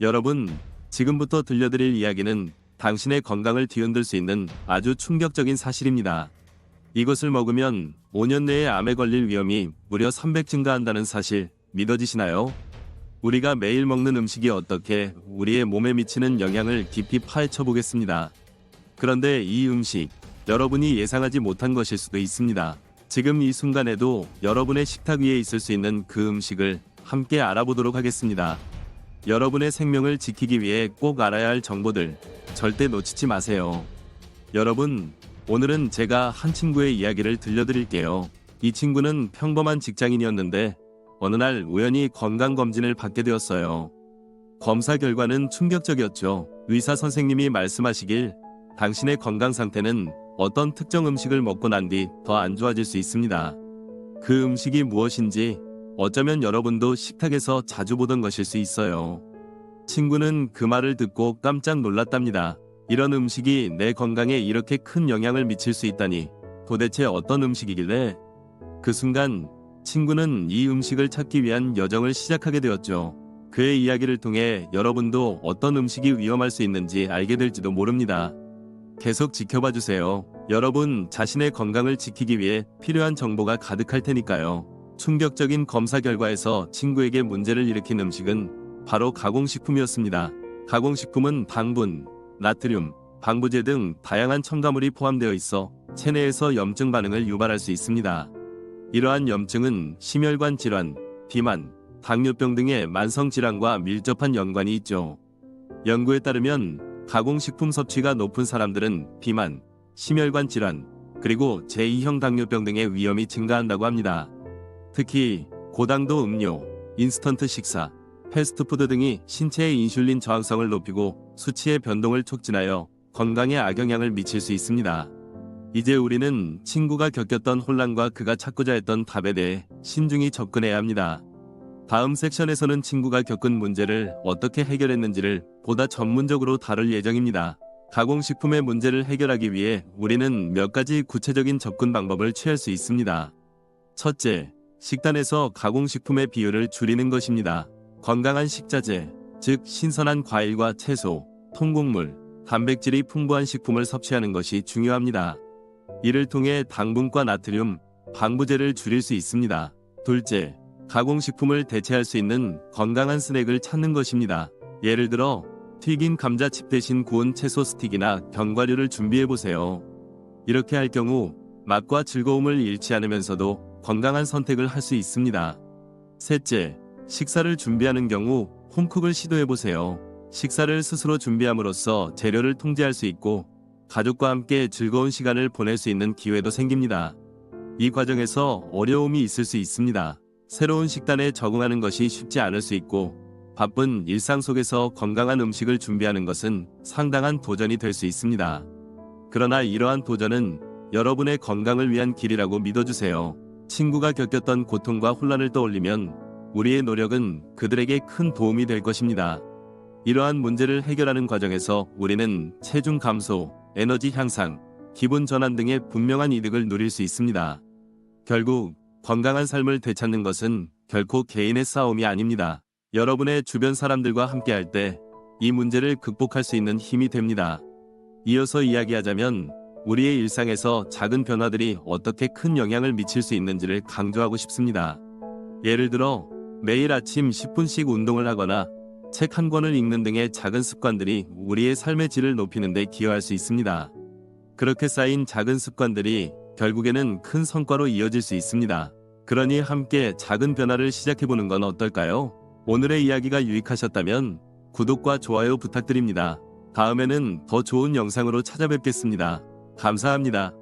여러분, 지금부터 들려드릴 이야기는 당신의 건강을 뒤흔들 수 있는 아주 충격적인 사실입니다. 이것을 먹으면 5년 내에 암에 걸릴 위험이 무려 300 증가한다는 사실 믿어지시나요? 우리가 매일 먹는 음식이 어떻게 우리의 몸에 미치는 영향을 깊이 파헤쳐 보겠습니다. 그런데 이 음식, 여러분이 예상하지 못한 것일 수도 있습니다. 지금 이 순간에도 여러분의 식탁 위에 있을 수 있는 그 음식을 함께 알아보도록 하겠습니다. 여러분의 생명을 지키기 위해 꼭 알아야 할 정보들 절대 놓치지 마세요. 여러분, 오늘은 제가 한 친구의 이야기를 들려드릴게요. 이 친구는 평범한 직장인이었는데 어느 날 우연히 건강검진을 받게 되었어요. 검사 결과는 충격적이었죠. 의사 선생님이 말씀하시길 당신의 건강 상태는 어떤 특정 음식을 먹고 난 뒤 더 안 좋아질 수 있습니다. 그 음식이 무엇인지 어쩌면 여러분도 식탁에서 자주 보던 것일 수 있어요. 친구는 그 말을 듣고 깜짝 놀랐답니다. 이런 음식이 내 건강에 이렇게 큰 영향을 미칠 수 있다니 도대체 어떤 음식이길래? 그 순간 친구는 이 음식을 찾기 위한 여정을 시작하게 되었죠. 그의 이야기를 통해 여러분도 어떤 음식이 위험할 수 있는지 알게 될지도 모릅니다. 계속 지켜봐 주세요. 여러분 자신의 건강을 지키기 위해 필요한 정보가 가득할 테니까요. 충격적인 검사 결과에서 친구에게 문제를 일으킨 음식은 바로 가공식품이었습니다. 가공식품은 당분, 나트륨, 방부제 등 다양한 첨가물이 포함되어 있어 체내에서 염증 반응을 유발할 수 있습니다. 이러한 염증은 심혈관 질환, 비만, 당뇨병 등의 만성 질환과 밀접한 연관이 있죠. 연구에 따르면 가공식품 섭취가 높은 사람들은 비만, 심혈관 질환, 그리고 제2형 당뇨병 등의 위험이 증가한다고 합니다. 특히 고당도 음료, 인스턴트 식사, 패스트푸드 등이 신체의 인슐린 저항성을 높이고 수치의 변동을 촉진하여 건강에 악영향을 미칠 수 있습니다. 이제 우리는 친구가 겪었던 혼란과 그가 찾고자 했던 답에 대해 신중히 접근해야 합니다. 다음 섹션에서는 친구가 겪은 문제를 어떻게 해결했는지를 보다 전문적으로 다룰 예정입니다. 가공식품의 문제를 해결하기 위해 우리는 몇 가지 구체적인 접근 방법을 취할 수 있습니다. 첫째, 식단에서 가공식품의 비율을 줄이는 것입니다. 건강한 식자재, 즉 신선한 과일과 채소, 통곡물, 단백질이 풍부한 식품을 섭취하는 것이 중요합니다. 이를 통해 당분과 나트륨, 방부제를 줄일 수 있습니다. 둘째, 가공식품을 대체할 수 있는 건강한 스낵을 찾는 것입니다. 예를 들어 튀긴 감자칩 대신 구운 채소 스틱이나 견과류를 준비해보세요. 이렇게 할 경우 맛과 즐거움을 잃지 않으면서도 건강한 선택을 할 수 있습니다. 셋째, 식사를 준비하는 경우 홈쿡을 시도해보세요. 식사를 스스로 준비함으로써 재료를 통제할 수 있고 가족과 함께 즐거운 시간을 보낼 수 있는 기회도 생깁니다. 이 과정에서 어려움이 있을 수 있습니다. 새로운 식단에 적응하는 것이 쉽지 않을 수 있고 바쁜 일상 속에서 건강한 음식을 준비하는 것은 상당한 도전이 될 수 있습니다. 그러나 이러한 도전은 여러분의 건강을 위한 길이라고 믿어주세요. 친구가 겪었던 고통과 혼란을 떠올리면 우리의 노력은 그들에게 큰 도움이 될 것입니다. 이러한 문제를 해결하는 과정에서 우리는 체중 감소, 에너지 향상, 기분 전환 등의 분명한 이득을 누릴 수 있습니다. 결국 건강한 삶을 되찾는 것은 결코 개인의 싸움이 아닙니다. 여러분의 주변 사람들과 함께할 때 이 문제를 극복할 수 있는 힘이 됩니다. 이어서 이야기하자면 우리의 일상에서 작은 변화들이 어떻게 큰 영향을 미칠 수 있는지를 강조하고 싶습니다. 예를 들어 매일 아침 10분씩 운동을 하거나 책 한 권을 읽는 등의 작은 습관들이 우리의 삶의 질을 높이는 데 기여할 수 있습니다. 그렇게 쌓인 작은 습관들이 결국에는 큰 성과로 이어질 수 있습니다. 그러니 함께 작은 변화를 시작해보는 건 어떨까요? 오늘의 이야기가 유익하셨다면 구독과 좋아요 부탁드립니다. 다음에는 더 좋은 영상으로 찾아뵙겠습니다. 감사합니다.